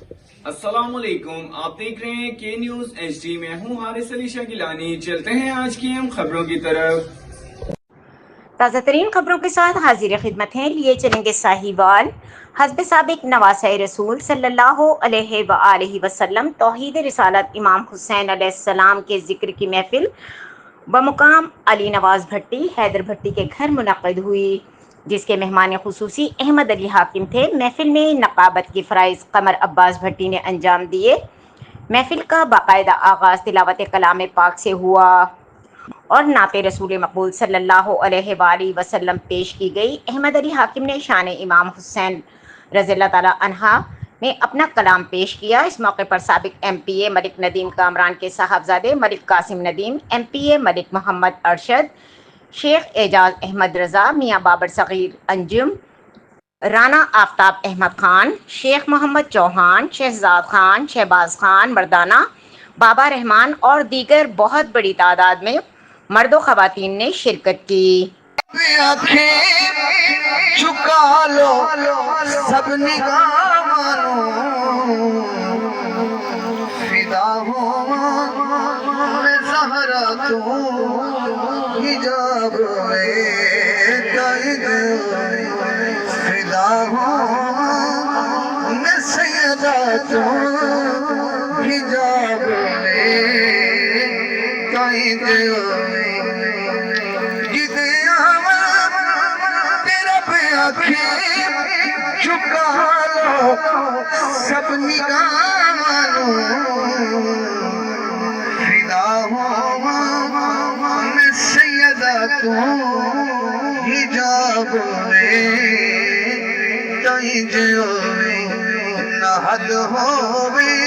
السلام علیکم، آپ دیکھ رہے ہیں کے نیوز ایچ ڈی۔ میں ہوں حارث علی شاہ گیلانی۔ چلتے ہیں آج کی اہم خبروں کی طرف۔ تازہ ترین خبروں کے ساتھ حاضر خدمت ہیں، لیے چلیں گے ساہیوال۔ حسب سابق نواسۂ رسول صلی اللہ علیہ وآلہ وسلم توحید رسالت امام حسین علیہ السلام کے ذکر کی محفل بمقام علی نواز بھٹی حیدر بھٹی کے گھر منعقد ہوئی، جس کے مہمان خصوصی احمد علی حاکم تھے۔ محفل میں نقابت کے فرائض قمر عباس بھٹی نے انجام دیے۔ محفل کا باقاعدہ آغاز تلاوت کلام پاک سے ہوا اور نعت رسول مقبول صلی اللہ علیہ وآلہ وسلم پیش کی گئی۔ احمد علی حاکم نے شان امام حسین رضی اللہ تعالی عنہ میں اپنا کلام پیش کیا۔ اس موقع پر سابق ایم پی اے ملک ندیم کامران کے صاحبزادے ملک قاسم ندیم، ایم پی اے ملک محمد ارشد، شیخ اعجاز احمد رضا، میاں بابر صغیر انجم، رانا آفتاب احمد خان، شیخ محمد چوہان، شہزاد خان، شہباز خان مردانہ، بابا رحمان اور دیگر بہت بڑی تعداد میں مرد و خواتین نے شرکت کی۔ چکا لو سب نگاہ مانو، فدا ہوں میں زہرا تو حجاب میں قید، فدا ہوں میں سیدہ تو حجاب میں قید۔ چکا لو سب نگاہ مانو، فدا ہوں میں سیدہ تو حجاب میں قید، نہ حد ہووے